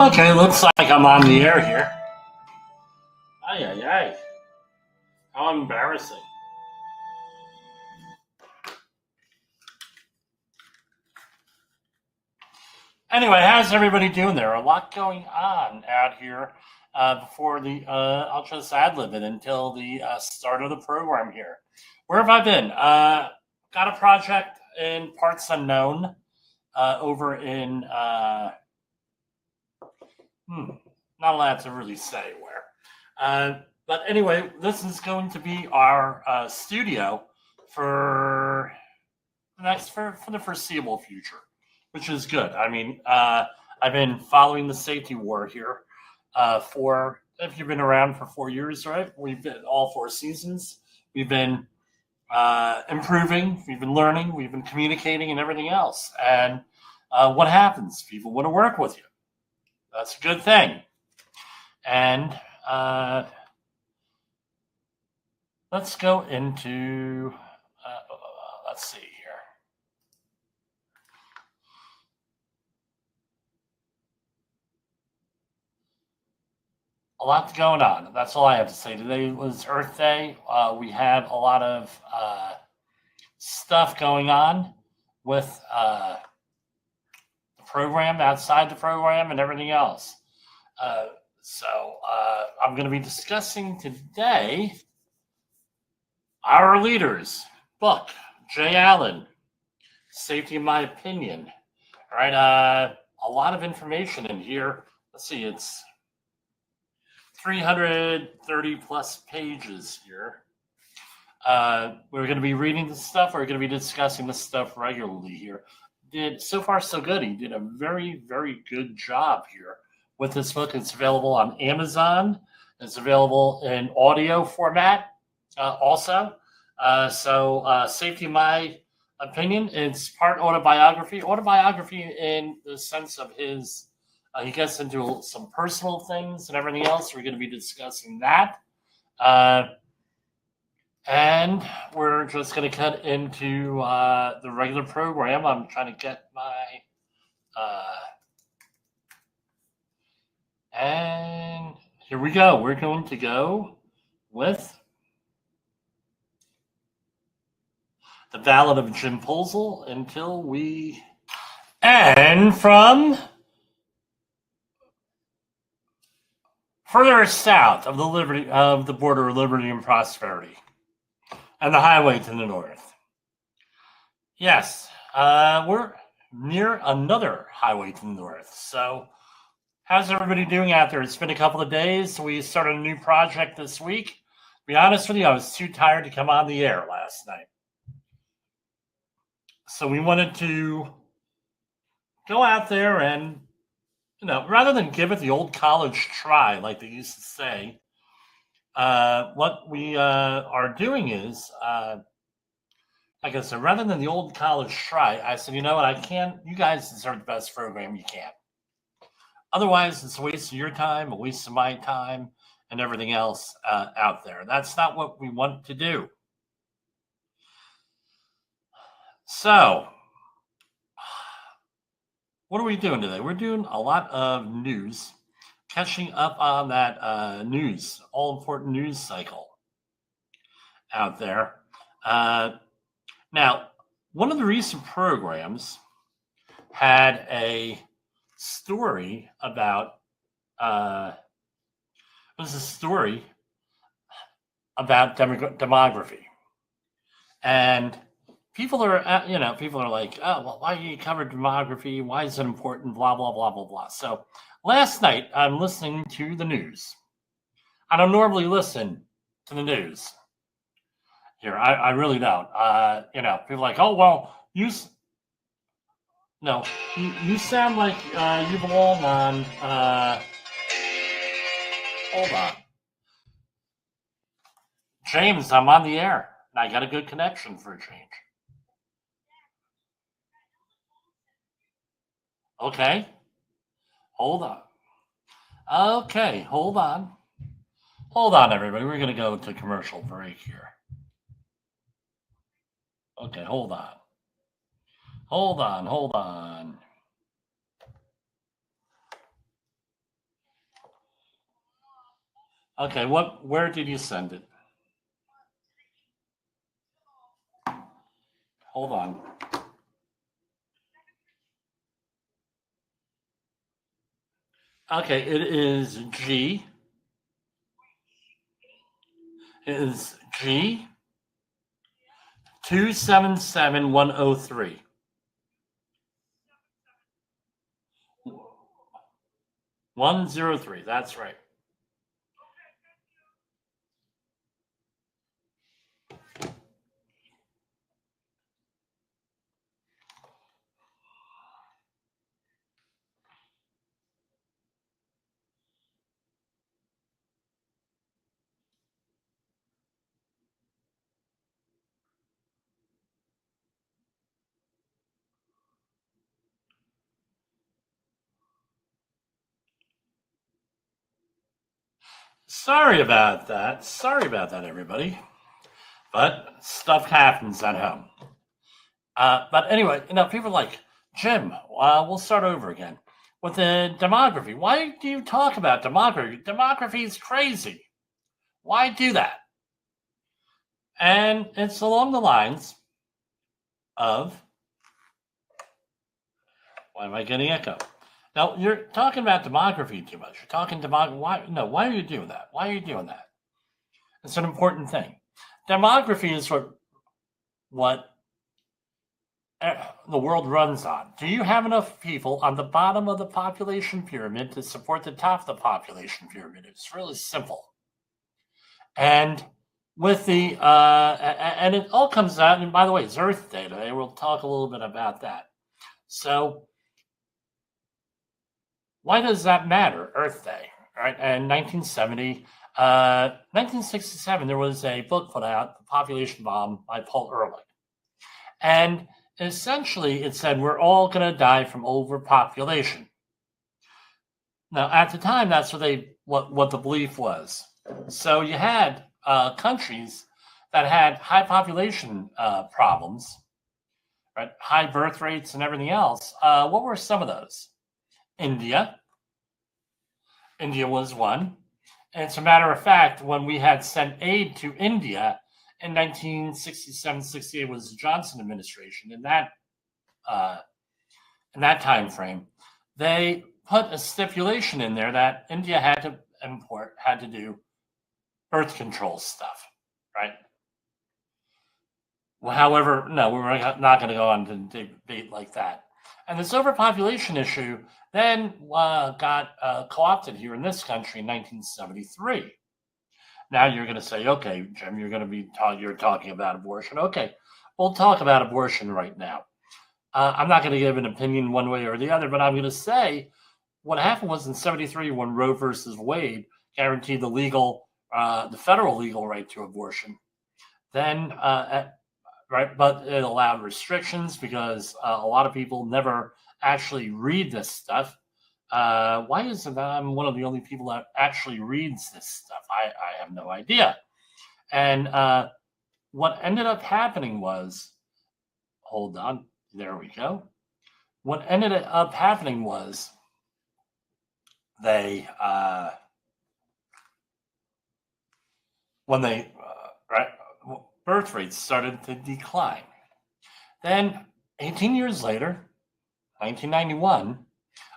Okay, looks like I'm on the air here. Ay, ay, ay. How embarrassing. Anyway, how's everybody doing there? A lot going on out here before I'll just ad lib it until the start of the program here. Where have I been? Got a project in Parts Unknown over in, not allowed to really say where. But anyway, this is going to be our studio for the foreseeable future, which is good. I mean, I've been following the safety war here for, if you've been around for 4 years, right? We've been all 4 seasons. We've been improving, we've been learning, we've been communicating, and everything else. And what happens? People want to work with you. That's a good thing. And let's go into, let's see here. A lot going on. That's all I have to say. Today was Earth Day. We had a lot of stuff going on with the program, outside the program, and everything else. So I'm going to be discussing today our leaders book, Jay Allen, Safety in My Opinion. All right, a lot of information in here. Let's see, it's 330 plus pages here. We're going to be reading this stuff. We're going to be discussing this stuff regularly here. So far, so good. He did a very, very good job here with this book. It's available on Amazon. It's available in audio format also. So Safety in My Opinion, it's part autobiography. Autobiography in the sense of his, he gets into some personal things and everything else. We're going to be discussing that. And we're just going to cut into the regular program. I'm trying to get my... and here we go. We're going to go with the Ballad of Jim Posel until we... And from further south of the border of liberty and prosperity, and the highway to the north. Yes, we're near another highway to the north. So how's everybody doing out there? It's been a couple of days. We started a new project this week. To be honest with you, I was too tired to come on the air last night. So we wanted to go out there and, rather than give it the old college try, like they used to say, what we are doing is, like I said, rather than the old college try, I said, you know what, you guys deserve the best program you can. Otherwise, it's a waste of your time, a waste of my time, and everything else out there. That's not what we want to do. So, what are we doing today? We're doing a lot of news, catching up on that news, all-important news cycle out there. Now, one of the recent programs had a story about demography, and people are like, oh, well, why do you cover demography? Why is it important? Blah blah blah blah blah. So last night I'm listening to the news. I don't normally listen to the news here. I really don't. People are like, oh well, you sound like you belong on. Hold on, James. I'm on the air, and I got a good connection for a change. Okay, hold on. Okay, hold on. Hold on, everybody. We're going to go to commercial break here. Okay, hold on. Hold on. Okay, where did you send it? Hold on. Okay, it is G. It is G 277103. 103. That's right. Sorry about that. Sorry about that, everybody. But stuff happens at home. But anyway, people are like, Jim, we'll start over again with the demography. Why do you talk about demography? Demography is crazy. Why do that? And it's along the lines of, why am I getting echo? Now, you're talking about demography too much. You're talking demography. Why are you doing that? Why are you doing that? It's an important thing. Demography is what the world runs on. Do you have enough people on the bottom of the population pyramid to support the top of the population pyramid? It's really simple. And with the and it all comes out. And by the way, it's Earth Day today. We'll talk a little bit about that. So why does that matter? Earth Day, right? And 1967, there was a book put out, The Population Bomb by Paul Ehrlich. And essentially, it said we're all going to die from overpopulation. Now, at the time, that's what the belief was. So you had countries that had high population problems, right? High birth rates and everything else. What were some of those? India was one. And as a matter of fact, when we had sent aid to India in 1967-68 was the Johnson administration. In that time frame, they put a stipulation in there that India had to do birth control stuff, right? Well, however, no, we're not going to go on to debate like that. And this overpopulation issue then got co-opted here in this country in 1973. Now you're going to say, okay, Jim, you're talking about abortion. Okay, we'll talk about abortion right now. I'm not going to give an opinion one way or the other, but I'm going to say what happened was in 73 when Roe versus Wade guaranteed the federal legal right to abortion. Then, right, but it allowed restrictions because a lot of people never actually read this stuff. Why is it that I'm one of the only people that actually reads this stuff? I have no idea. And what ended up happening was, hold on, there we go. What ended up happening was birth rates started to decline. Then 18 years later, 1991,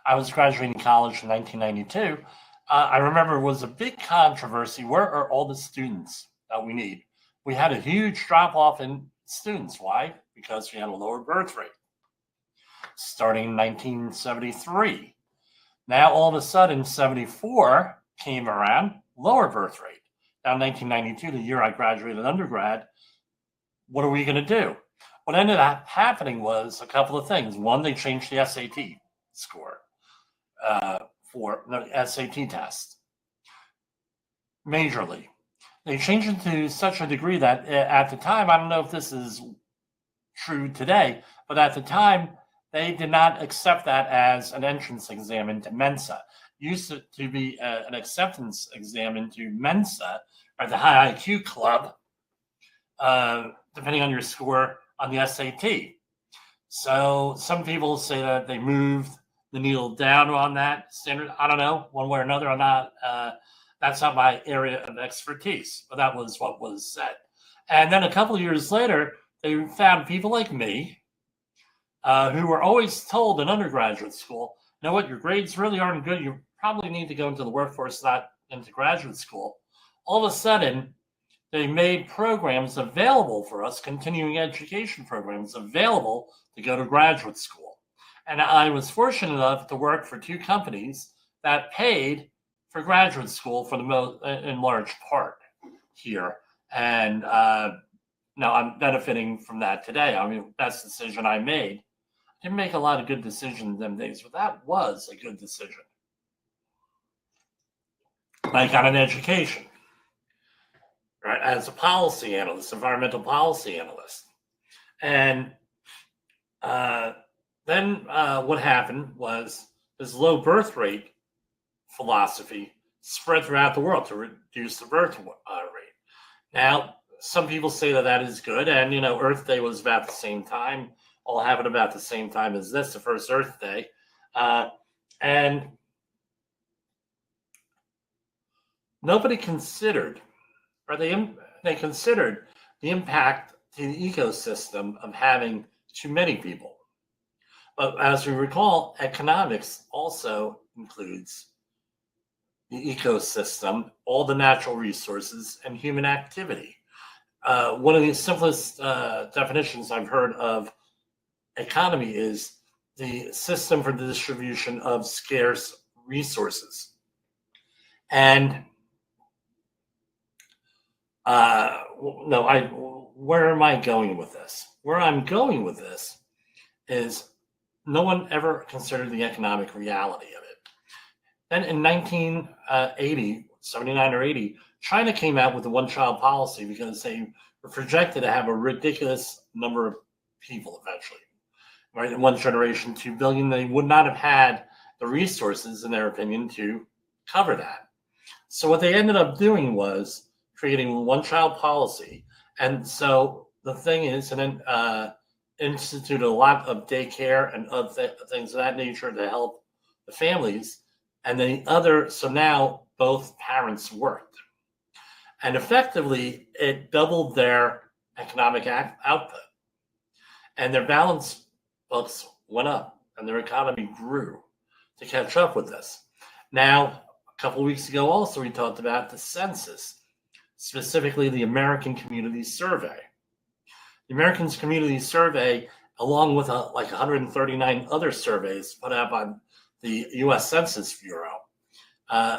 I was graduating college in 1992. I remember it was a big controversy. Where are all the students that we need? We had a huge drop off in students. Why? Because we had a lower birth rate. Starting in 1973. Now, all of a sudden, 74 came around, lower birth rate. Now, 1992, the year I graduated undergrad, what are we going to do? What ended up happening was a couple of things. One, they changed the SAT score for the SAT test majorly. They changed it to such a degree that at the time, I don't know if this is true today, but at the time, they did not accept that as an entrance exam into Mensa. It used to be an acceptance exam into Mensa, or the high IQ club, depending on your score on the SAT. So some people say that they moved the needle down on that standard. I don't know, one way or another. I'm not That's not my area of expertise, but that was what was said. And then a couple of years later, they found people like me who were always told in undergraduate school, you know what, your grades really aren't good. You probably need to go into the workforce, not into graduate school. All of a sudden, they made programs available for us, continuing education programs available to go to graduate school. And I was fortunate enough to work for two companies that paid for graduate school for the most, in large part here. And now I'm benefiting from that today. I mean, best decision I made. I didn't make a lot of good decisions in them days, but that was a good decision. I got an education, right, as a policy analyst, environmental policy analyst. And then what happened was this low birth rate philosophy spread throughout the world to reduce the birth rate. Now, some people say that that is good, and Earth Day was about the same time, all happened about the same time as this, the first Earth Day, and nobody considered, or they considered the impact to the ecosystem of having too many people. But as we recall, economics also includes the ecosystem, all the natural resources, and human activity. One of the simplest definitions I've heard of economy is the system for the distribution of scarce resources. And where am I going with this? Where I'm going with this is no one ever considered the economic reality of it. Then in 1980, 79 or 80, China came out with the one-child policy because they were projected to have a ridiculous number of people eventually, right? In one generation, 2 billion, they would not have had the resources, in their opinion, to cover that. So what they ended up doing was creating a one-child policy. And so the thing is, and then instituted a lot of daycare and other things of that nature to help the families. And then so now both parents worked. And effectively, it doubled their economic output. And their balance books went up, and their economy grew to catch up with this. Now, a couple of weeks ago also, we talked about the census, specifically the American Community Survey. The American Community Survey, along with like 139 other surveys put out by the U.S. Census Bureau.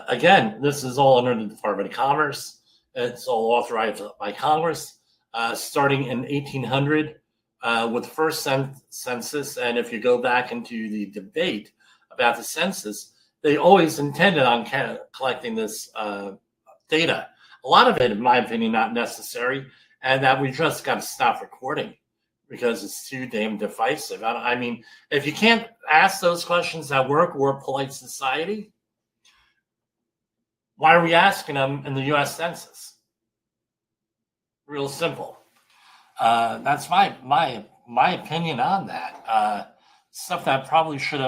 Again, this is all under the Department of Commerce. It's all authorized by Congress, starting in 1800 with the first census. And if you go back into the debate about the census, they always intended on collecting this data. A lot of it, in my opinion, not necessary, and that we just got to stop recording because it's too damn divisive. I mean, if you can't ask those questions at work or polite society, why are we asking them in the U.S. Census? Real simple. That's my opinion on that. Stuff that probably should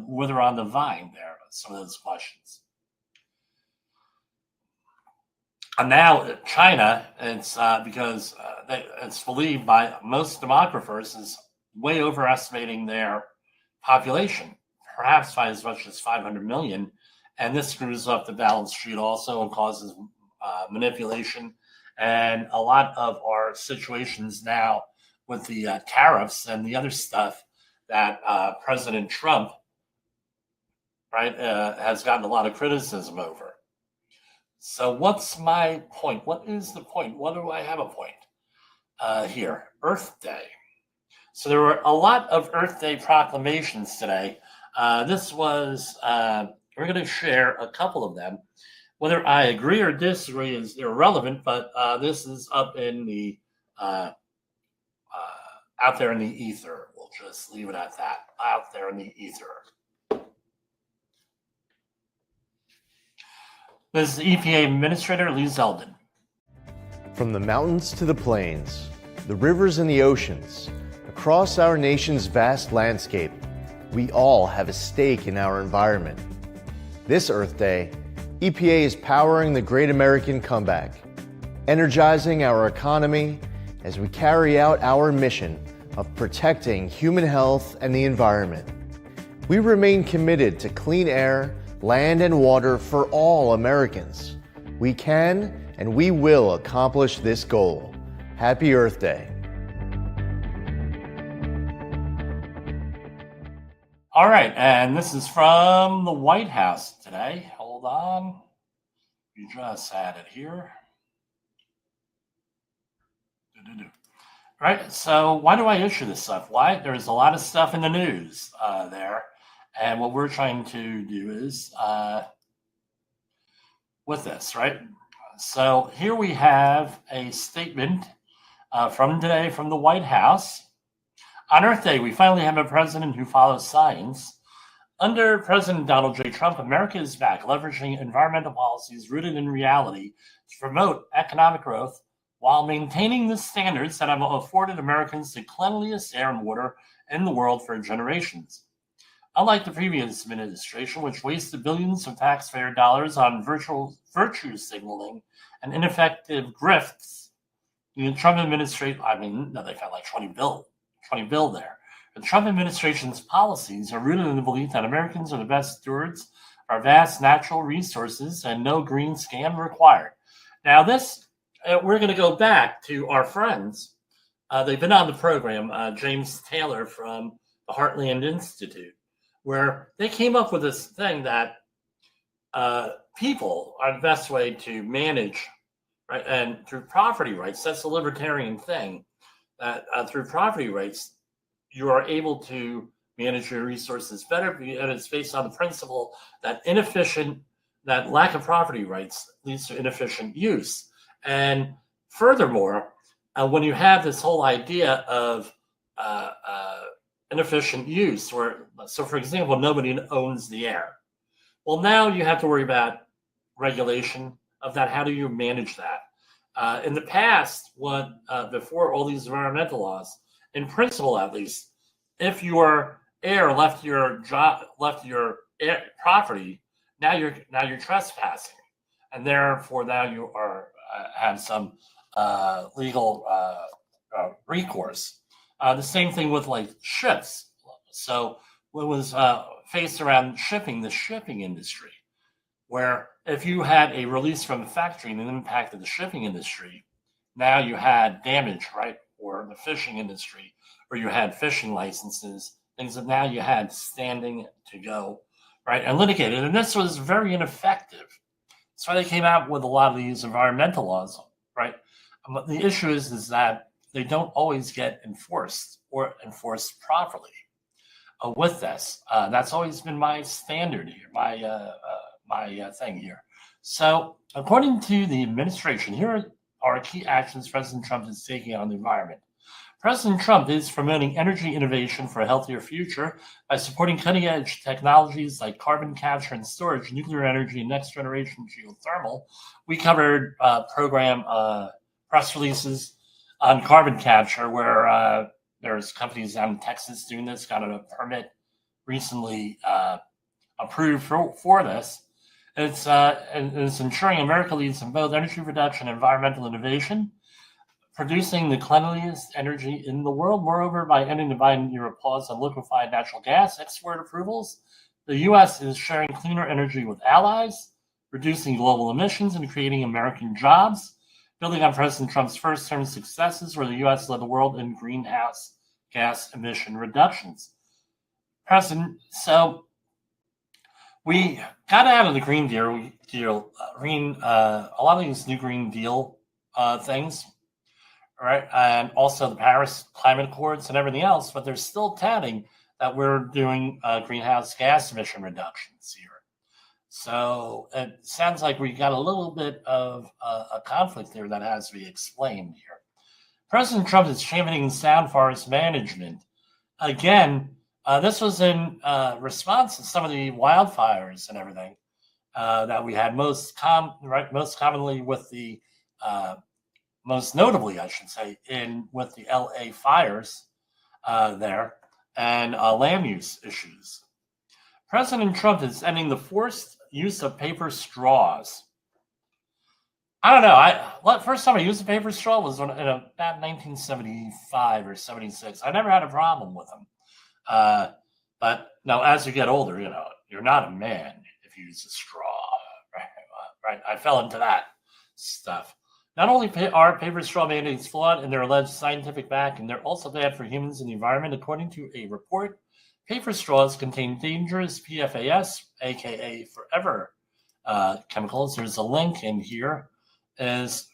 wither on the vine there. Some of those questions. And now China, it's because it's believed by most demographers is way overestimating their population, perhaps by as much as 500 million. And this screws up the balance sheet also and causes manipulation. And a lot of our situations now with the tariffs and the other stuff that President Trump, right, has gotten a lot of criticism over. So what's my point? What is the point? What do I have a point here? Earth Day. So there were a lot of Earth Day proclamations today. This was, we're going to share a couple of them. Whether I agree or disagree is irrelevant, but this is up in the, out there in the ether. We'll just leave it at that, out there in the ether. This is EPA Administrator Lee Zeldin. From the mountains to the plains, the rivers and the oceans, across our nation's vast landscape, we all have a stake in our environment. This Earth Day, EPA is powering the great American comeback, energizing our economy as we carry out our mission of protecting human health and the environment. We remain committed to clean air, land, and water for all Americans. We can and we will accomplish this goal. Happy Earth Day. All right, and this is from the White House today. Hold on. We just had it here. Right, so why do I issue this stuff? Why? There's a lot of stuff in the news there. And what we're trying to do is with this, right? So here we have a statement from today from the White House. On Earth Day, we finally have a president who follows science. Under President Donald J. Trump, America is back, leveraging environmental policies rooted in reality to promote economic growth while maintaining the standards that have afforded Americans the cleanliest air and water in the world for generations. Unlike the previous administration, which wasted billions of taxpayer dollars on virtue signaling and ineffective grifts, the Trump administration, they found like 20 bill there. The Trump administration's policies are rooted in the belief that Americans are the best stewards of our vast natural resources and no green scam required. Now this, we're going to go back to our friends. They've been on the program, James Taylor from the Heartland Institute, where they came up with this thing that people are the best way to manage, right? And through property rights, that's the libertarian thing. That through property rights, you are able to manage your resources better, and it's based on the principle that lack of property rights leads to inefficient use. And furthermore, when you have this whole idea of inefficient use, so for example, nobody owns the air. Well, now you have to worry about regulation of that. How do you manage that? In the past, before all these environmental laws, in principle at least, if your air left your property, now you're trespassing, and therefore now you are have some legal recourse. The same thing with like ships. So what was faced around the shipping industry, where if you had a release from a factory and an impact of the shipping industry, now you had damage, right? Or the fishing industry, or you had fishing licenses, things that now you had standing to go, right? And litigated. And this was very ineffective. That's why they came out with a lot of these environmental laws, right? But the issue is that they don't always get enforced or enforced properly. With this, that's always been my standard here, my thing here. So, according to the administration, here are key actions President Trump is taking on the environment. President Trump is promoting energy innovation for a healthier future by supporting cutting-edge technologies like carbon capture and storage, nuclear energy, and next-generation geothermal. We covered program press releases on carbon capture, where there's companies down in Texas doing this, got a permit recently approved for this. It's ensuring America leads in both energy production and environmental innovation, producing the cleanliest energy in the world. Moreover, by ending the Biden-era pause on liquefied natural gas export approvals, the U.S. is sharing cleaner energy with allies, reducing global emissions, and creating American jobs, building on President Trump's first-term successes, where the U.S. led the world in greenhouse gas emission reductions. So we got out of the Green Deal, a lot of these new Green Deal things, right? And also the Paris Climate Accords and everything else, but they're still touting that we're doing greenhouse gas emission reductions here. So it sounds like we got a little bit of a conflict there that has to be explained here. President Trump is championing sound forest management. Again, this was in response to some of the wildfires and everything that we had most commonly with the most notably, I should say, with the LA fires there and land use issues. President Trump is ending the forced use of paper straws. I don't know. First time I used a paper straw was in about 1975 or 76. I never had a problem with them. But no, as you get older, you're not a man if you use a straw. Right? I fell into that stuff. Not only are paper straw mandates flawed in their alleged scientific backing, they're also bad for humans and the environment. According to a report, paper straws contain dangerous PFAS, aka forever chemicals. There's a link in here. Is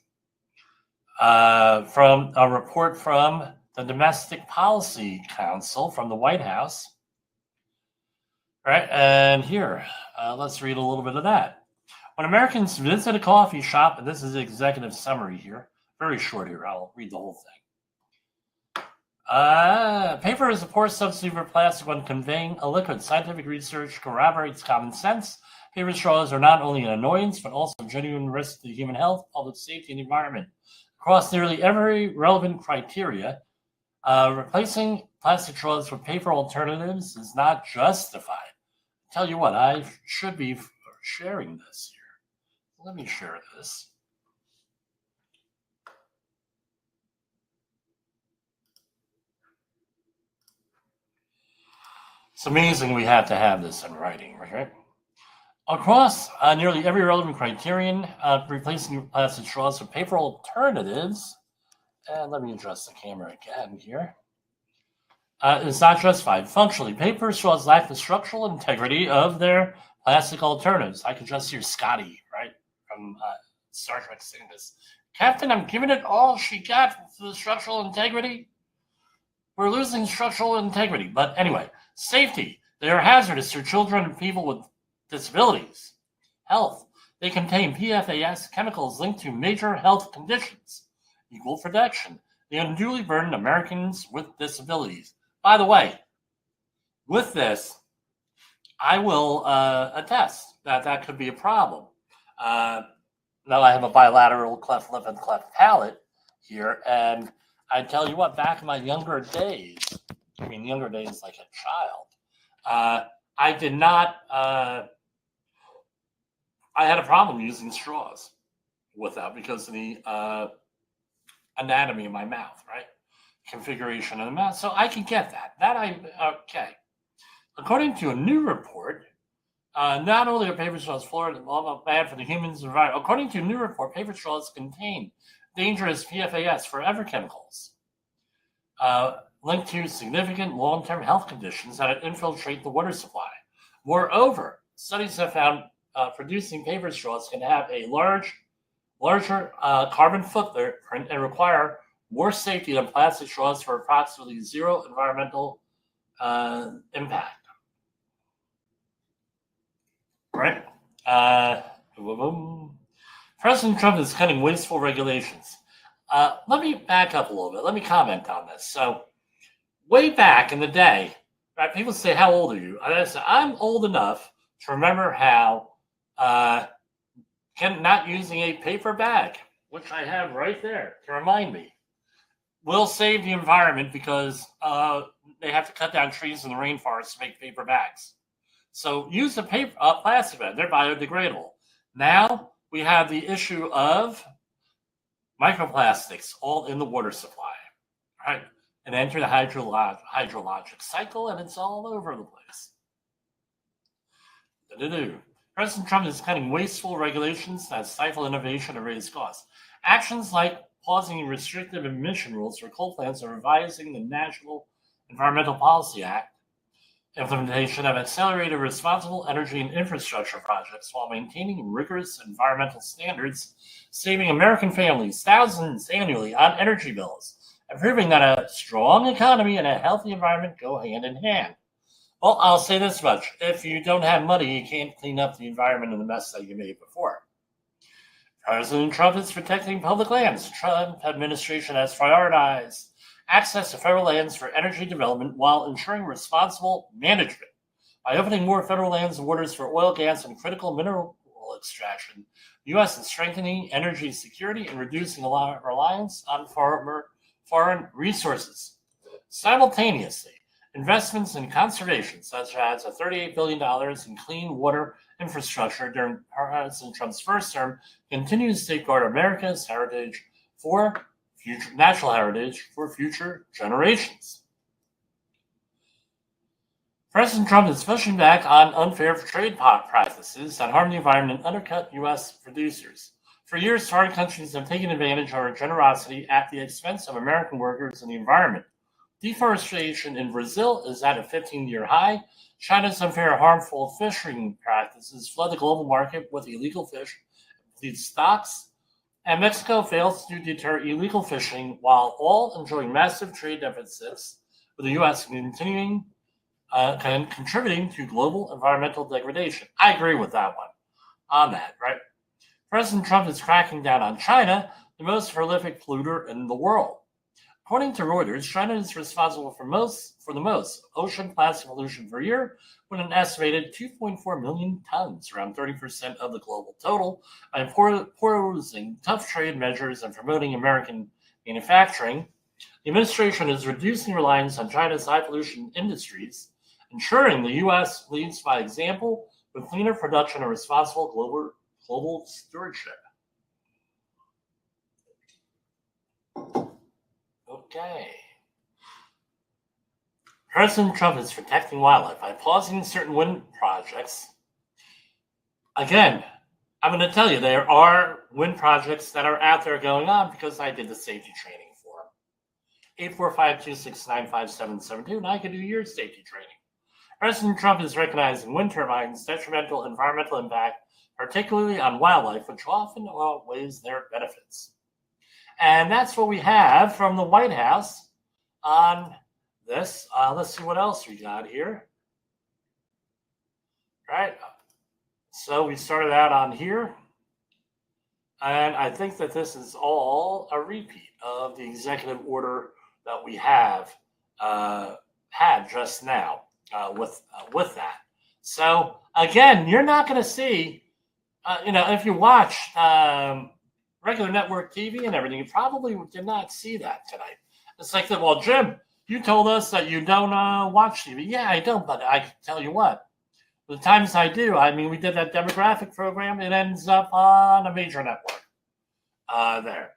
from a report from the Domestic Policy Council from the White House. All right, and here, let's read a little bit of that. When Americans visit a coffee shop, and this is the executive summary here, very short here, I'll read the whole thing. Paper is a poor substitute for plastic when conveying a liquid. Scientific research corroborates common sense. Paper straws are not only an annoyance, but also a genuine risk to human health, public safety, and the environment. Across nearly every relevant criteria, replacing plastic straws with paper alternatives is not justified. Tell you what, I should be sharing this here. Let me share this. It's amazing we have to have this in writing, right? Across nearly every relevant criterion, replacing plastic straws with paper alternatives, and let me adjust the camera again here, is not justified. Functionally, paper straws lack the structural integrity of their plastic alternatives. I could just hear Scotty, right, from Star Trek saying this. Captain, I'm giving it all she got for the structural integrity. We're losing structural integrity. But anyway, safety. They are hazardous to children and people with disabilities. Health. They contain PFAS chemicals linked to major health conditions. Equal protection. They unduly burden Americans with disabilities. By the way, with this, I will attest that could be a problem. Now I have a bilateral cleft lip and cleft palate here, and I tell you what, back in my younger days, like a child, I did not, I had a problem using straws with that because of the anatomy of my mouth, right? Configuration of the mouth. So I can get that. Okay. According to a new report, not only are paper straws flawed and bad for the humans environment, according to a new report, paper straws contain dangerous PFAS forever chemicals linked to significant long-term health conditions that infiltrate the water supply. Moreover, studies have found producing paper straws can have a larger carbon footprint and require more safety than plastic straws for approximately zero environmental impact. Right? President Trump is cutting wasteful regulations. Let me back up a little bit. Let me comment on this. So, way back in the day, right, people say, how old are you? And I say, I'm old enough to remember how not using a paper bag, which I have right there to remind me, will save the environment because they have to cut down trees in the rainforest to make paper bags. So use a plastic bag. They're biodegradable. Now we have the issue of microplastics all in the water supply, right? And enter the hydrologic cycle, and it's all over the place. President Trump is cutting wasteful regulations that stifle innovation and raise costs. Actions like pausing restrictive emission rules for coal plants or revising the National Environmental Policy Act implementation have accelerated responsible energy and infrastructure projects while maintaining rigorous environmental standards, saving American families thousands annually on energy bills, and proving that a strong economy and a healthy environment go hand in hand. Well, I'll say this much. If you don't have money, you can't clean up the environment and the mess that you made before. President Trump is protecting public lands. The Trump administration has prioritized access to federal lands for energy development while ensuring responsible management. By opening more federal lands and waters for oil, gas, and critical mineral extraction, the U.S. is strengthening energy security and reducing reliance on foreign resources. Simultaneously, investments in conservation, such as a $38 billion in clean water infrastructure during President Trump's first term, continue to safeguard America's heritage for future natural heritage for future generations. President Trump is pushing back on unfair trade practices that harm the environment and undercut U.S. producers. For years, foreign countries have taken advantage of our generosity at the expense of American workers and the environment. Deforestation in Brazil is at a 15-year high. China's unfair, harmful fishing practices flood the global market with illegal fish and stocks. And Mexico fails to deter illegal fishing while all enjoying massive trade deficits, with the U.S. contributing to global environmental degradation. I agree with that one on that, right? President Trump is cracking down on China, the most prolific polluter in the world. According to Reuters, China is responsible for the most ocean plastic pollution per year, with an estimated 2.4 million tons, around 30% of the global total, by imposing tough trade measures and promoting American manufacturing. The administration is reducing reliance on China's high pollution industries, ensuring the U.S. leads by example with cleaner production and responsible global stewardship. Okay. President Trump is protecting wildlife by pausing certain wind projects. Again, I'm going to tell you, there are wind projects that are out there going on because I did the safety training for them. 845-269-5772, and I can do your safety training. President Trump is recognizing wind turbines' detrimental environmental impact, particularly on wildlife, which often outweighs their benefits. And that's what we have from the White House on this. Let's see what else we got here. Right. So we started out on here. And I think that this is all a repeat of the executive order that we have had just now with that. So again, you're not going to see, if you watch regular network TV and everything, you probably did not see that tonight. It's like that. Well, Jim, you told us that you don't watch TV. Yeah, I don't, but I tell you what, the times I do, we did that demographic program. It ends up on a major network there.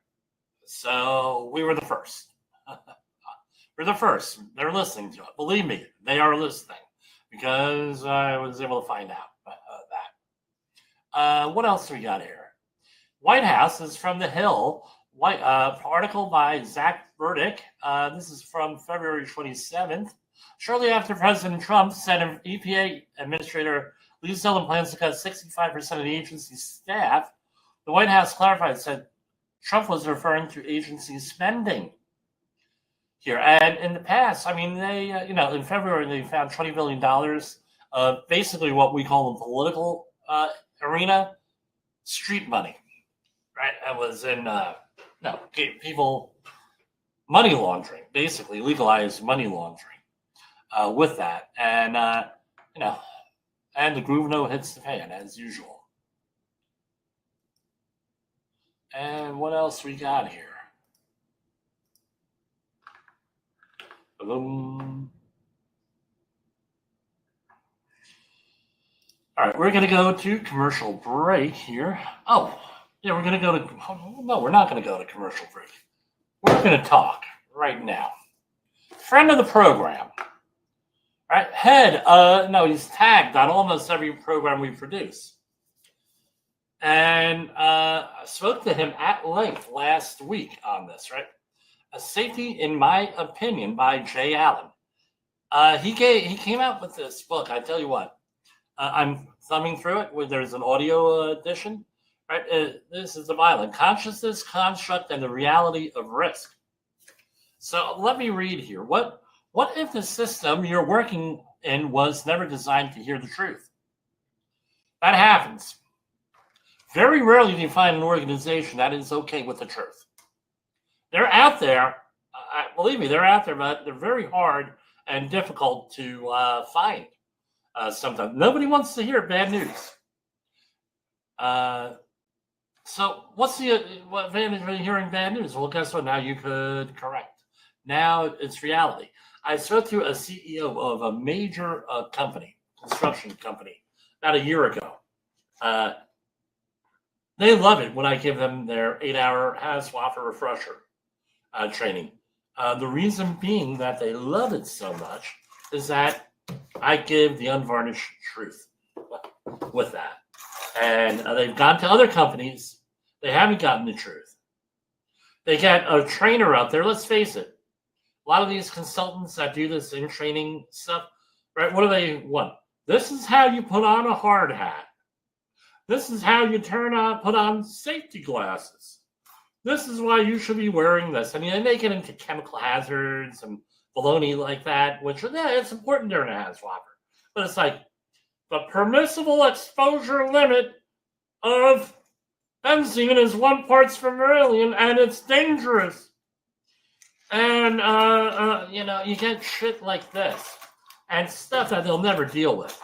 So we were the first. We're the first. They're listening to it. Believe me, they are listening because I was able to find out that. What else do we got here? White House is from The Hill. Article by Zach Burdick. This is from February 27th. Shortly after President Trump said EPA Administrator Lee Zeldin plans to cut 65% of the agency's staff, the White House clarified, said Trump was referring to agency spending here. And in the past, they, in February, they found $20 billion of basically what we call the political arena street money. Right, that was in gave people money laundering, basically legalized money laundering with that, and and the groove hits the fan as usual. And what else we got here? Boom. All right, we're going to go to commercial break here. Oh. Yeah, we're going to go to... No, we're not going to go to commercial break. We're going to talk right now. Friend of the program. Right? He's tagged on almost every program we produce. And I spoke to him at length last week on this, right? A Safety in My Opinion by Jay Allen. He came out with this book. I tell you what. I'm thumbing through it. There's an audio edition. Right, this is the violent consciousness, construct, and the reality of risk. So let me read here. What if the system you're working in was never designed to hear the truth? That happens. Very rarely do you find an organization that is okay with the truth. They're out there. Believe me, they're out there, but they're very hard and difficult to find sometimes. Nobody wants to hear bad news. So what's what advantage of hearing bad news? Well, guess what? Now you could correct. Now it's reality. I spoke to a CEO of a major construction company, about a year ago. They love it when I give them their 8-hour HAZWAFA refresher training. The reason being that they love it so much is that I give the unvarnished truth with that. And they've gone to other companies. They haven't gotten the truth. They get a trainer out there. Let's face it. A lot of these consultants that do this in training stuff, right? What do they want? This is how you put on a hard hat. This is how you put on safety glasses. This is why you should be wearing this. I mean, they get into chemical hazards and baloney like that, which, yeah, it's important during a HAZWAFA. But it's like the permissible exposure limit of benzene is 1 parts per million, and it's dangerous. And, you get shit like this and stuff that they'll never deal with.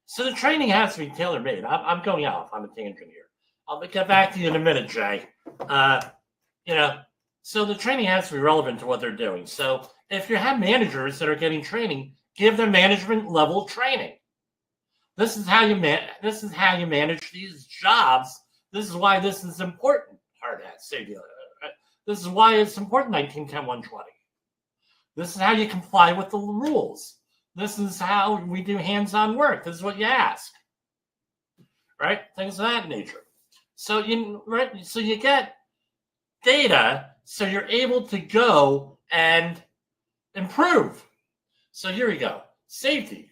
So the training has to be tailor-made. I'm going off on a tangent here. I'll get back to you in a minute, Jay. So the training has to be relevant to what they're doing. So if you have managers that are getting training, give them management level training. This is how you manage these jobs. This is why this is important. Hard hat safety. This is why it's important. 1910-120. This is how you comply with the rules. This is how we do hands-on work. This is what you ask, right? Things of that nature. So you get data, so you're able to go and improve. So here we go. Safety,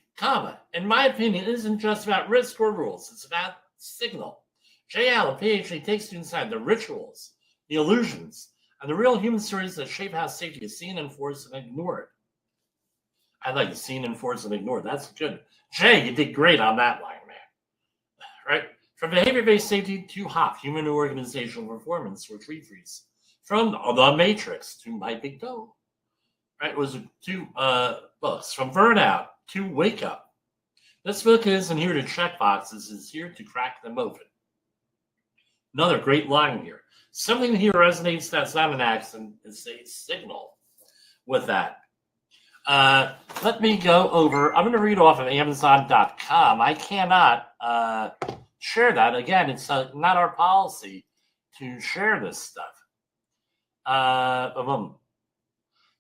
in my opinion, isn't just about risk or rules. It's about signal. Jay Allen, PhD, takes you inside the rituals, the illusions, and the real human stories that shape how safety is seen, enforced, and ignored. I like the seen, enforced, and ignored. That's good. Jay, you did great on that line, man. Right? From behavior-based safety to HOP, human organizational performance, or tree freeze. From The Matrix to My Big Dome. Right? It was 2 books. From Burnout to Wake Up. This book isn't here to check boxes. It's here to crack them open. Another great line here. Something here resonates that's not an accident. It's a signal with that. Let me go over. I'm going to read off of Amazon.com. I cannot share that. Again, it's not our policy to share this stuff.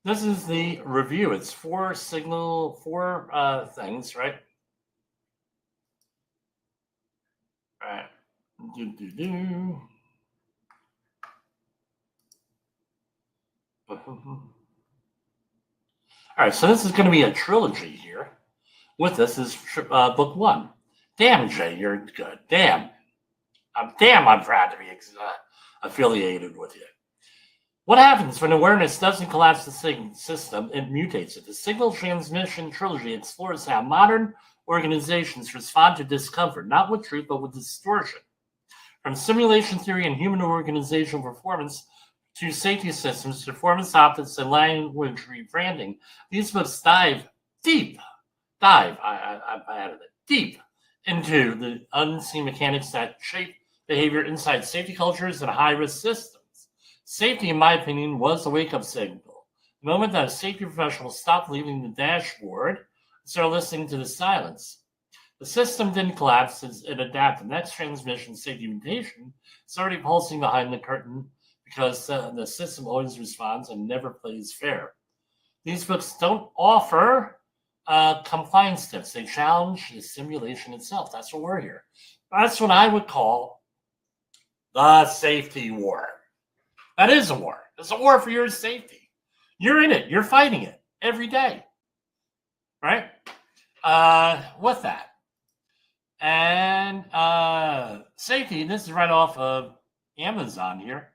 This is the review. It's 4 things, right? All right. All right, so this is going to be a trilogy here. With this is book 1. Damn, Jay, you're good. Damn, I'm proud to be affiliated with you. What happens when awareness doesn't collapse the system? It mutates it. The signal transmission trilogy explores how modern organizations respond to discomfort, not with truth, but with distortion. From simulation theory and human organizational performance to safety systems, performance optics, and language rebranding, these books dive deep into the unseen mechanics that shape behavior inside safety cultures and high-risk systems. Safety, in my opinion, was a wake-up signal. The moment that a safety professional stopped leaving the dashboard and started listening to the silence. The system didn't collapse, it adapted. Next transmission, safety mutation, is already pulsing behind the curtain because the system always responds and never plays fair. These books don't offer compliance tips. They challenge the simulation itself. That's what we're here. That's what I would call the safety war. That is a war. It's a war for your safety. You're in it. You're fighting it every day. Right? With that. And safety, this is right off of Amazon here.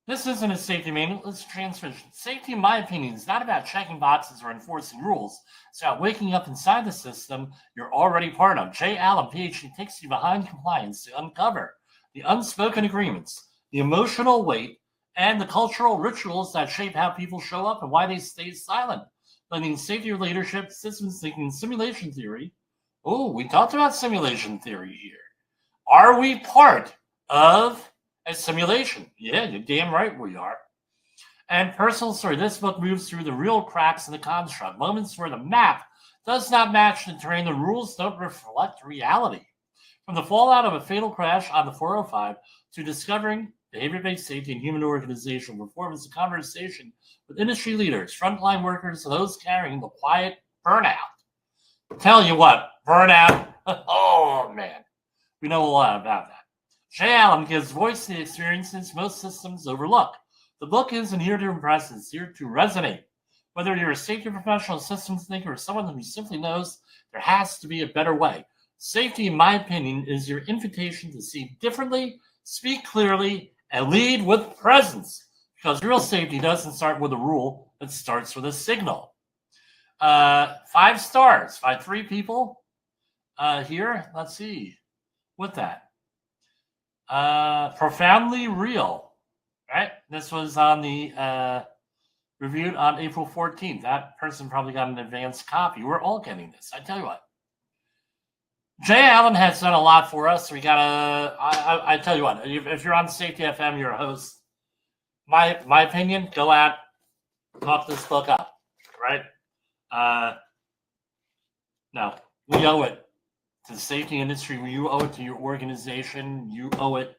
This isn't a safety manual, it's a transmission. Safety, in my opinion, is not about checking boxes or enforcing rules. It's about waking up inside the system you're already part of. Jay Allen, PhD, takes you behind compliance to uncover the unspoken agreements, the emotional weight, and the cultural rituals that shape how people show up and why they stay silent. Blending safety leadership, systems thinking, simulation theory. Oh, we talked about simulation theory here. Are we part of a simulation? Yeah, you're damn right we are. and personal story. This book moves through the real cracks in the construct, moments where the map does not match the terrain, the rules don't reflect reality. From the fallout of a fatal crash on the 405 to discovering behavior-based safety and human organizational performance, a conversation with industry leaders, frontline workers, and those carrying the quiet burnout. Tell you what, burnout, oh man, we know a lot about that. Jay Allen gives voice to the experiences most systems overlook. The book isn't here to impress, it's here to resonate. Whether you're a safety professional, systems thinker, or someone who simply knows there has to be a better way, safety, in my opinion, is your invitation to see differently, speak clearly, and lead with presence. Because real safety doesn't start with a rule, it starts with a signal. 5 stars by 3 people here. Let's see. With that. Profoundly real. Right? This was on the reviewed on April 14th. That person probably got an advanced copy. We're all getting this. I tell you what. Jay Allen has done a lot for us. We gotta. I tell you what. If you're on Safety FM, you're a host. My opinion. Go out, talk this book up. Right. No, we owe it to the safety industry. You owe it to your organization. You owe it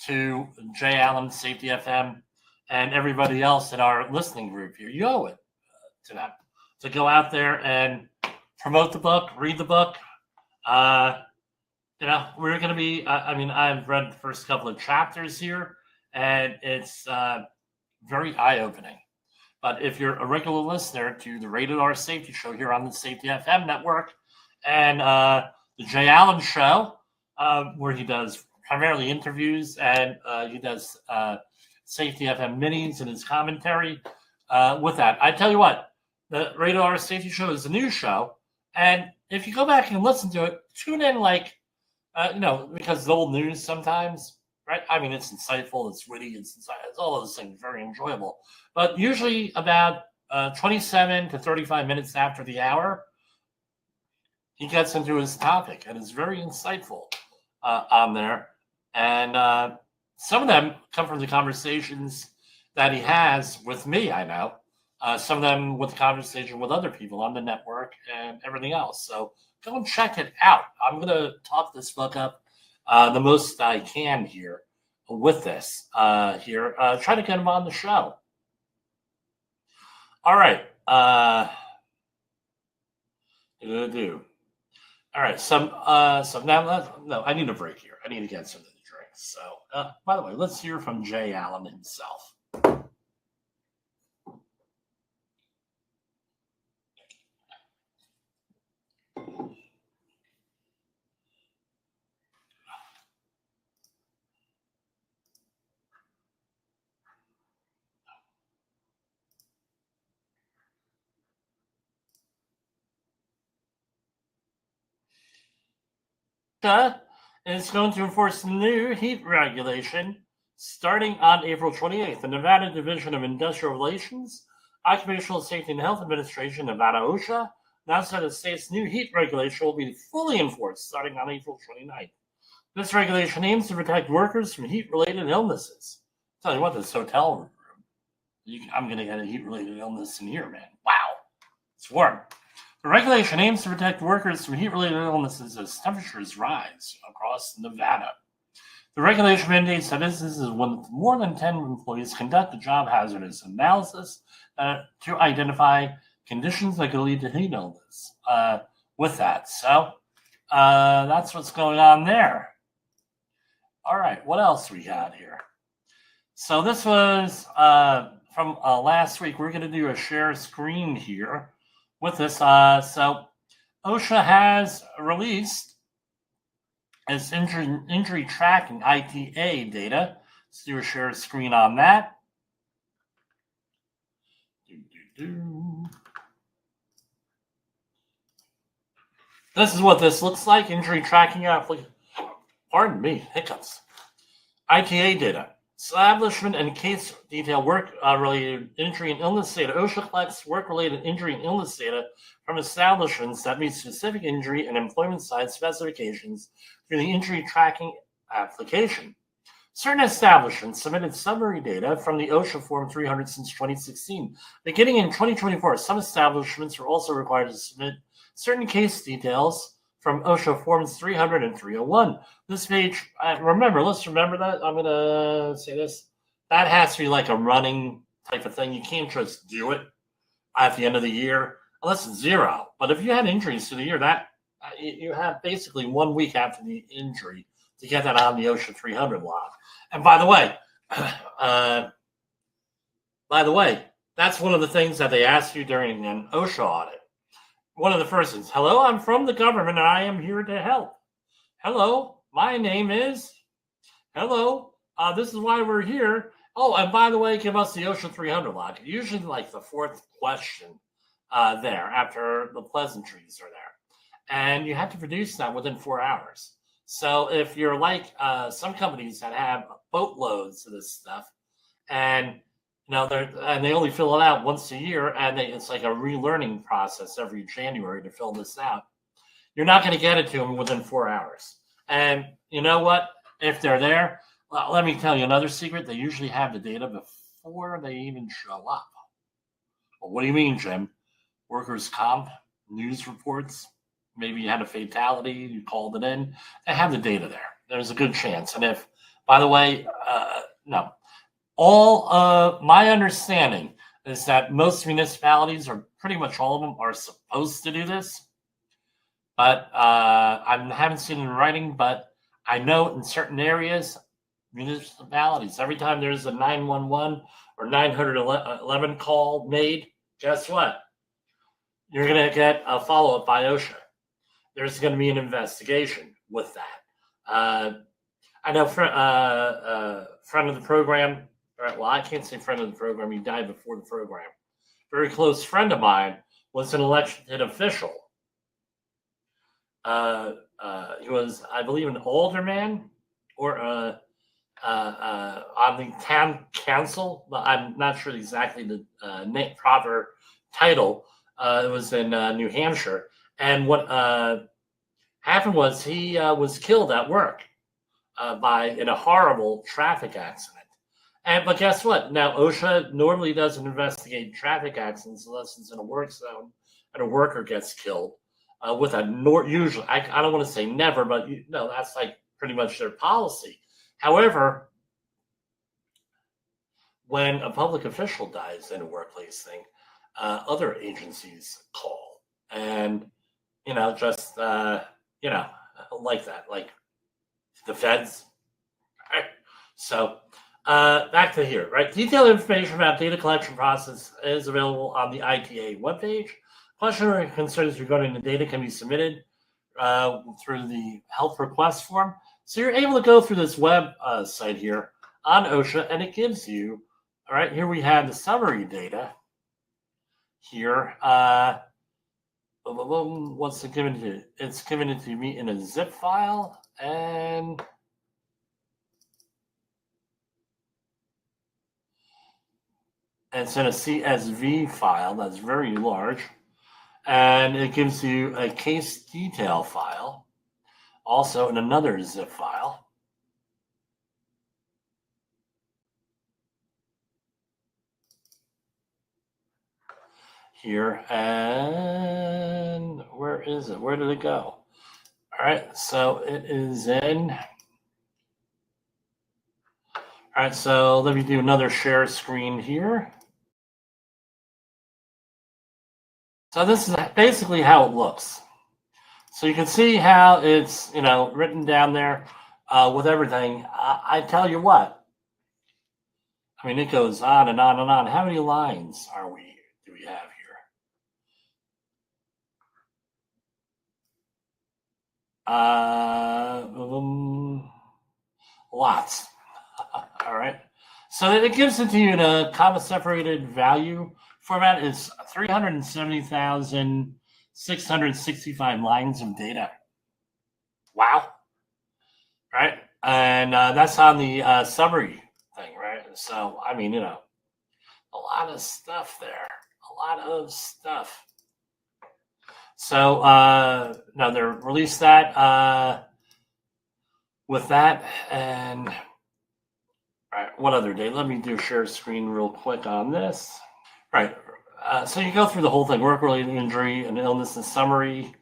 to Jay Allen, Safety FM, and everybody else in our listening group here. You owe it to them to go out there and promote the book, read the book. We're going to be, I've read the first couple of chapters here, and it's very eye-opening. But if you're a regular listener to the Rated R Safety Show here on the Safety FM network and the Jay Allen Show, where he does primarily interviews and he does Safety FM minis and his commentary with that. I tell you what, the Rated R Safety Show is a new show. And if you go back and listen to it, tune in because it's old news sometimes, right? I mean, it's insightful, it's witty, it's all those things, very enjoyable. But usually about 27 to 35 minutes after the hour, he gets into his topic, and it's very insightful on there. And some of them come from the conversations that he has with me, I know. Some of them with conversation with other people on the network and everything else. So go and check it out. I'm going to talk this book up the most I can here with this here. Try to get him on the show. All right. All right. I need a break here. I need to get something to drink. So, by the way, let's hear from Jay Allen himself. OSHA is going to enforce new heat regulation starting on April 28th. The Nevada Division of Industrial Relations, Occupational Safety and Health Administration, Nevada OSHA, announced that the state's new heat regulation will be fully enforced starting on April 29th. This regulation aims to protect workers from heat-related illnesses. I'll tell you what, this hotel room, I'm going to get a heat-related illness in here, man. Wow, it's warm. The regulation aims to protect workers from heat-related illnesses as temperatures rise across Nevada. The regulation mandates that businesses with more than 10 employees conduct a job hazardous analysis to identify conditions that could lead to heat illness with that. So that's what's going on there. All right, what else we got here? So this was from last week. We're going to do a share screen here with this. So OSHA has released its injury tracking ITA data. Let's do a share screen on that. This is what this looks like. Injury tracking application. Pardon me, hiccups. ITA data. Establishment and case detail work-related injury and illness data. OSHA collects work-related injury and illness data from establishments that meet specific injury and employment site specifications through the injury tracking application. Certain establishments submitted summary data from the OSHA Form 300 since 2016. Beginning in 2024, some establishments are also required to submit certain case details from OSHA Forms 300 and 301. This page, let's remember that. I'm going to say this. That has to be like a running type of thing. You can't just do it at the end of the year unless it's zero. But if you had injuries to the year, that you have basically 1 week after the injury to get that on the OSHA 300 log. And by the way, that's one of the things that they ask you during an OSHA audit. One of the first things, hello, I'm from the government and I am here to help. Hello, my name is, hello, this is why we're here. Oh, and by the way, give us the OSHA 300 log. Usually like the fourth question there after the pleasantries are there. And you have to produce that within 4 hours. So if you're like some companies that have boatloads of this stuff, and they only fill it out once a year, and it's like a relearning process every January to fill this out, you're not going to get it to them within 4 hours. And you know what? If they're there, well, let me tell you another secret. They usually have the data before they even show up. Well, what do you mean, Jim? Workers' comp, news reports. Maybe you had a fatality, you called it in. They have the data there. There's a good chance. And if, by the way, no. My understanding is that most municipalities, or pretty much all of them, are supposed to do this. But I haven't seen it in writing, but I know in certain areas, municipalities, every time there's a 911 or 911 call made, guess what? You're going to get a follow-up by OSHA. There's going to be an investigation with that. I know friend of the program, well, I can't say friend of the program, he died before the program. Very close friend of mine was an elected official. He was, I believe, an alderman or on the town council, but I'm not sure exactly the proper title. It was in New Hampshire. And what happened was he was killed at work in a horrible traffic accident. But guess what? Now, OSHA normally doesn't investigate traffic accidents unless it's in a work zone and a worker gets killed with usually, I don't want to say never, but that's like pretty much their policy. However, when a public official dies in a workplace thing, other agencies call. And just like that, like the feds. Right? So back to here, right? Detailed information about data collection process is available on the ITA webpage. Questions or concerns regarding the data can be submitted through the help request form. So you're able to go through this web site here on OSHA, and it gives you, all right, here we have the summary data here. What's it given to? It's given it to me in a zip file, and it's in a CSV file that's very large, and it gives you a case detail file, also in another zip file. Here, and where is it? Where did it go? All right, so it is in. All right, so let me do another share screen here. So this is basically how it looks. So you can see how it's written down there with everything. I tell you what. I mean, it goes on and on and on. How many lines do we have here? Lots. All right. So it gives it to you in a comma separated value format. It's 370,665 lines of data. Wow. Right. And that's on the summary thing, right? So, I mean, a lot of stuff there. A lot of stuff. So now they released that with that, and Right, what other day? Let me do share screen real quick on this. Right, so you go through the whole thing: work-related injury and illness and summary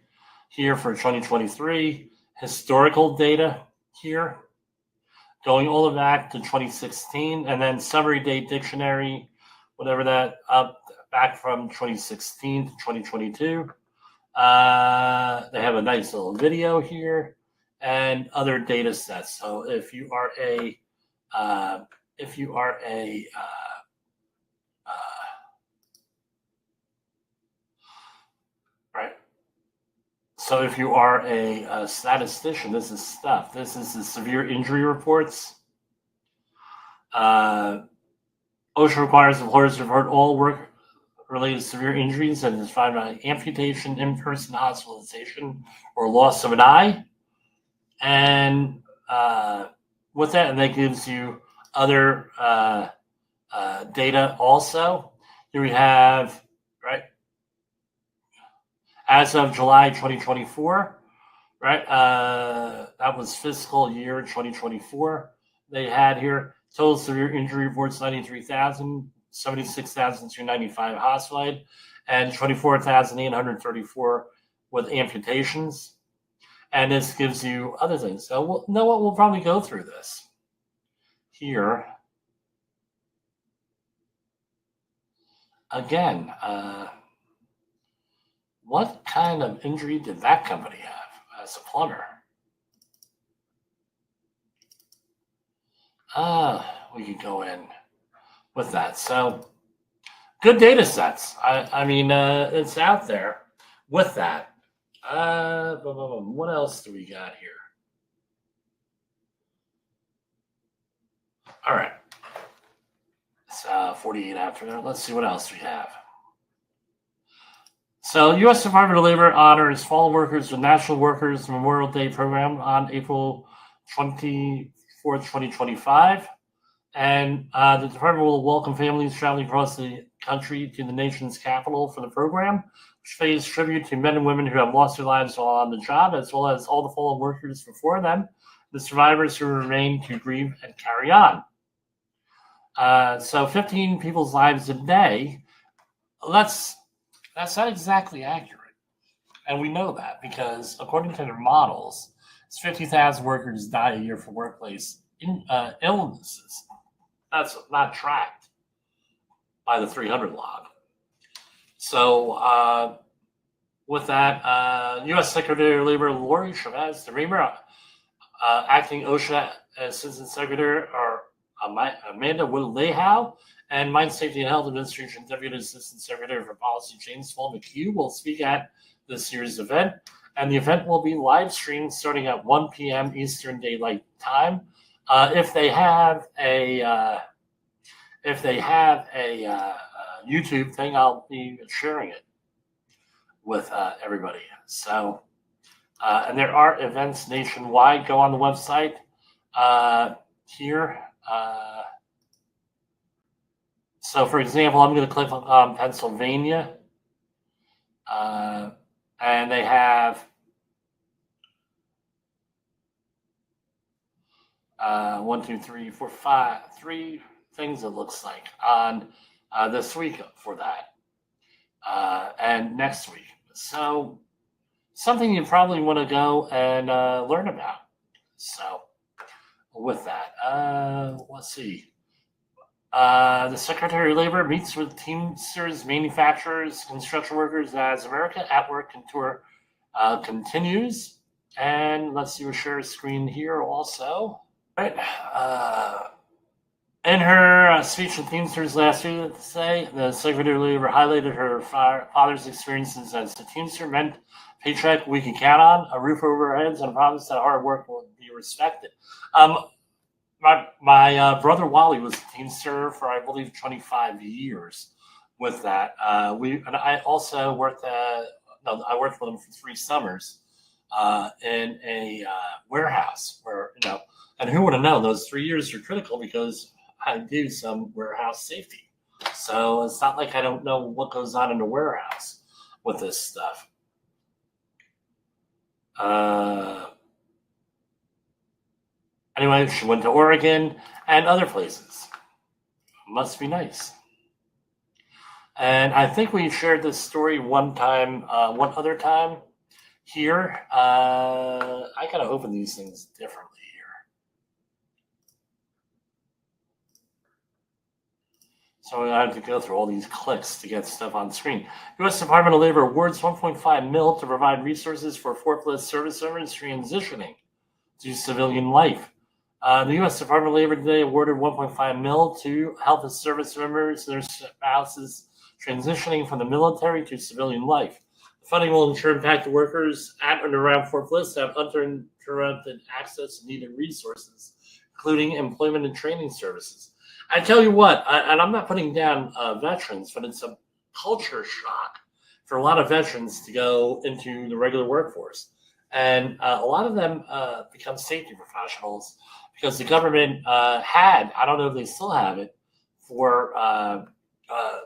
here for 2023, historical data here, going all the way back to 2016, and then summary date dictionary, whatever that, up back from 2016 to 2022. They have a nice little video here and other data sets. So if you are a right. So if you are a statistician, this is stuff. This is the severe injury reports. OSHA requires employers to report all work-related severe injuries and is defined by amputation, in-person hospitalization, or loss of an eye. And with that, and that gives you other data also. Here we have, right, as of July 2024, right, that was fiscal year 2024. They had here total severe injury reports 93,000, 76,295 hospitalized, and 24,834 with amputations. And this gives you other things. So we'll know what we'll probably go through this here. Again, what kind of injury did that company have as a plumber? We could go in with that. So good data sets. I mean, it's out there with that. What else do we got here? All right. It's 48 after that. Let's see what else we have. So, U.S. Department of Labor honors fallen workers with National Workers Memorial Day program on April 24th, 2025. And the department will welcome families traveling across the country to the nation's capital for the program, which pays tribute to men and women who have lost their lives while on the job, as well as all the fallen workers before them, the survivors who remain to grieve and carry on. So 15 people's lives a day, that's not exactly accurate. And we know that because according to their models, it's 50,000 workers die a year from workplace illnesses. That's not tracked by the 300 log. So with that, U.S. Secretary of Labor Lori Chavez DeRemer, acting OSHA Assistant Secretary, or Amanda Wood-Lehau, and Mine Safety and Health Administration Deputy Assistant Secretary for Policy James Paul McHugh will speak at this year's event. And the event will be live streamed starting at 1 p.m. Eastern Daylight Time. If they have a YouTube thing, I'll be sharing it with everybody. So, and there are events nationwide. Go on the website here. So, for example, I'm going to click on Pennsylvania, and they have 3 things it looks like on this week for that, and next week. So something you probably want to go and learn about. So with that, let's see. The Secretary of Labor meets with Teamsters, manufacturers, construction workers as America at Work tour continues. And let's see, we'll share a screen here also. Right. In her speech with Teamsters last week, the Secretary of Labor highlighted her father's experiences as a Teamster meant paycheck we can count on, a roof over our heads, and a promise that hard work will be respected. My brother Wally was a Teamster for, I believe, 25 years with that. And I also worked I worked with him for 3 summers in a warehouse where, and who would have known those 3 years are critical because I do some warehouse safety. So it's not like I don't know what goes on in the warehouse with this stuff. Anyway, she went to Oregon and other places. Must be nice. And I think we shared this story one other time here. I gotta open these things differently here. So I have to go through all these clicks to get stuff on screen. U.S. Department of Labor awards $1.5 million to provide resources for forklift service members transitioning to civilian life. The U.S. Department of Labor today awarded $1.5 million to help its service members and their spouses transitioning from the military to civilian life. The funding will ensure impacted workers at and around forklifts have uninterrupted access to needed resources, including employment and training services. I tell you what, and I'm not putting down veterans, but it's a culture shock for a lot of veterans to go into the regular workforce. And a lot of them become safety professionals because the government had, I don't know if they still have it, for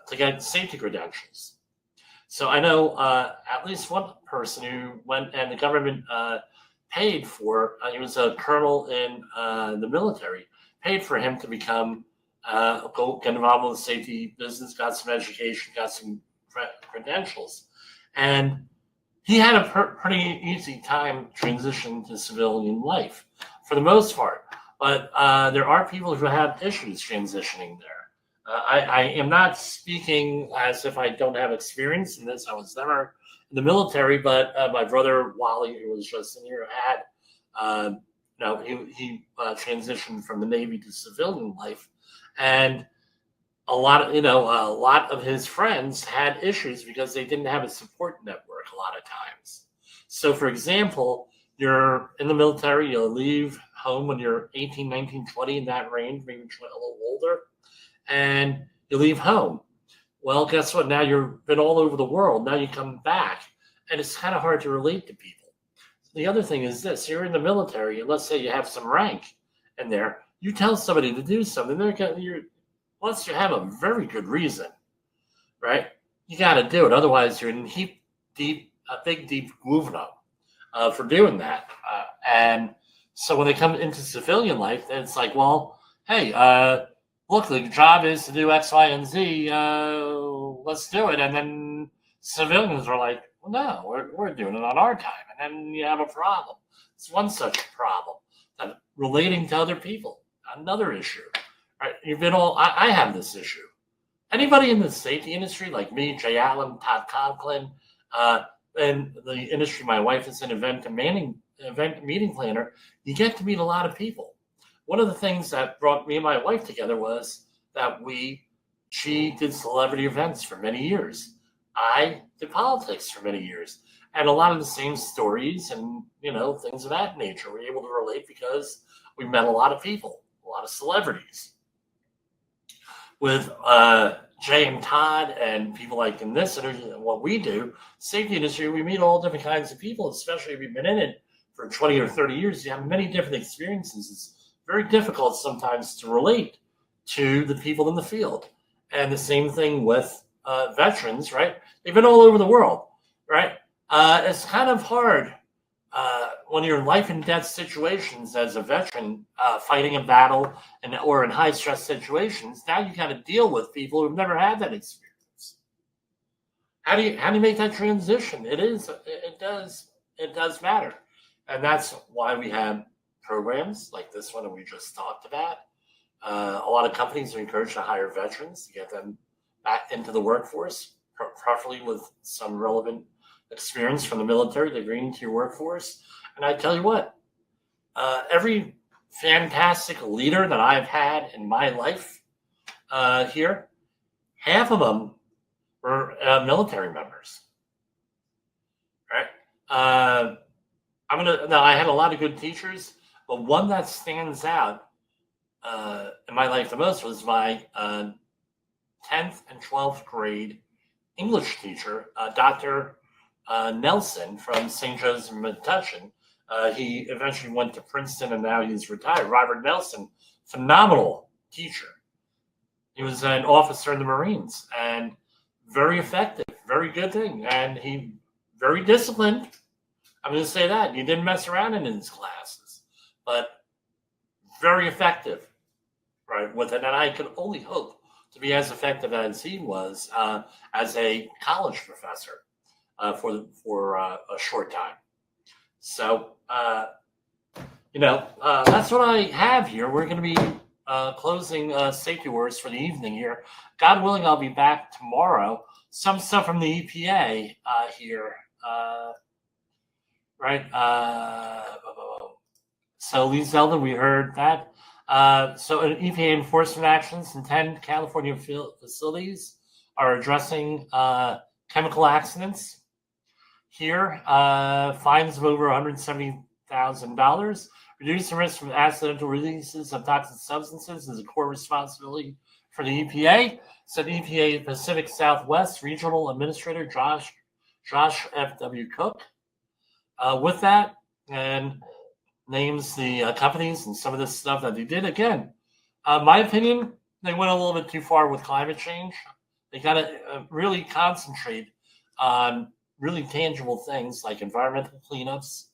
to get safety credentials. So I know at least one person who went and the government paid for, he was a colonel in the military, paid for him to become, go get involved with the safety business, got some education, got some credentials. And he had a pretty easy time transitioning to civilian life for the most part. But there are people who have issues transitioning there. I am not speaking as if I don't have experience in this. I was never in the military, but my brother Wally, who was just in here, had he transitioned from the Navy to civilian life, and a lot of his friends had issues because they didn't have a support network a lot of times. So, for example, you're in the military, you'll leave home when you're 18, 19, 20, in that range, maybe a little older, and you leave home. Well, guess what? Now you've been all over the world. Now you come back, and it's kind of hard to relate to people. The other thing is this: you're in the military, and let's say you have some rank in there. You tell somebody to do something, unless you have a very good reason, right? You got to do it. Otherwise, you're in a big deep guvno for doing that. And so when they come into civilian life, it's like, well, hey, look, the job is to do X, Y, and Z. Let's do it. And then civilians are like, well, no, we're doing it on our time. And then you have a problem. It's one such problem. Relating to other people, another issue. Right? I have this issue. Anybody in the safety industry, like me, Jay Allen, Todd Conklin, and the industry my wife is an event meeting planner, you get to meet a lot of people. One of the things that brought me and my wife together was that she did celebrity events for many years. I did politics for many years. And a lot of the same stories and, things of that nature we're able to relate because we met a lot of people, a lot of celebrities. With Jay and Todd and people like in this industry, what we do, safety industry, we meet all different kinds of people, especially if you've been in it for 20 or 30 years. You have many different experiences. It's very difficult sometimes to relate to the people in the field. And the same thing with veterans, right? They've been all over the world, right? It's kind of hard when you're in life and death situations as a veteran, fighting a battle or in high stress situations. Now you got to deal with people who've never had that experience. How do you make that transition? It does matter, and that's why we have programs like this one that we just talked about. A lot of companies are encouraged to hire veterans to get them back into the workforce, preferably with some relevant experience from the military to bring into your workforce. And I tell you what, every fantastic leader that I've had in my life here, half of them were military members, right? I had a lot of good teachers, but one that stands out in my life the most was my 10th and 12th grade English teacher, Dr. Nelson from St. Joe's Metuchen. He eventually went to Princeton and now he's retired. Robert Nelson, phenomenal teacher. He was an officer in the Marines and very effective, very good thing. And he very disciplined. I'm going to say that. He didn't mess around in his classes, but very effective, right, with it. And I can only hope to be as effective as he was as a college professor for a short time. So, that's what I have here. We're going to be closing Safety Wars for the evening here. God willing, I'll be back tomorrow. Some stuff from the EPA here, right? So, Lee Zeldin, we heard that. So, EPA enforcement actions in 10 California facilities are addressing chemical accidents. Here, fines of over $170,000. Reducing risk from accidental releases of toxic substances is a core responsibility for the EPA, said EPA Pacific Southwest Regional Administrator Josh F.W. Cook. With that, and names the companies and some of the stuff that they did. Again, my opinion, they went a little bit too far with climate change. They got to really concentrate on really tangible things like environmental cleanups,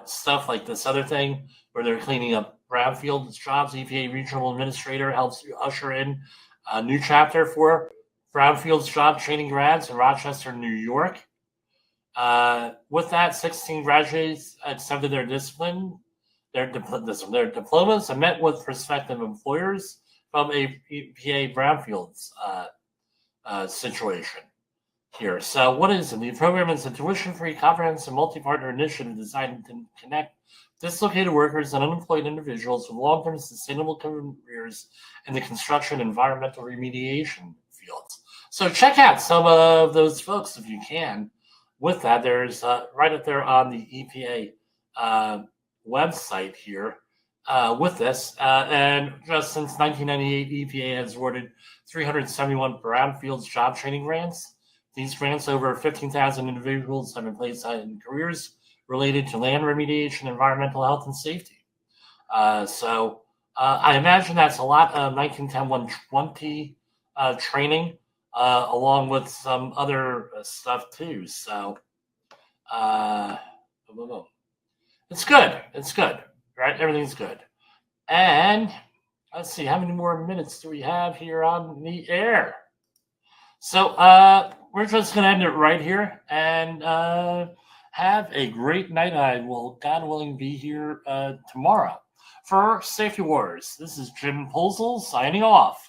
stuff like this other thing where they're cleaning up brownfield jobs. EPA Regional Administrator helps usher in a new chapter for brownfields job training grads in Rochester, New York. With that, 16 graduates accepted their diplomas and met with prospective employers from a EPA brownfields situation here. So what is it? The program is a tuition-free, comprehensive, multi-partner initiative designed to connect dislocated workers and unemployed individuals with long-term sustainable careers in the construction and environmental remediation fields. So check out some of those folks if you can. With that, there's right up there on the EPA website here with this. And just since 1998, EPA has awarded 371 brownfields job training grants. These grants, over 15,000 individuals have been placed in careers related to land remediation, environmental health, and safety. So I imagine that's a lot of 1910-120 training, along with some other stuff too. So it's good. It's good, right? Everything's good. And let's see, how many more minutes do we have here on the air? So we're just going to end it right here and have a great night. I will, God willing, be here tomorrow for Safety Wars. This is Jim Posel signing off.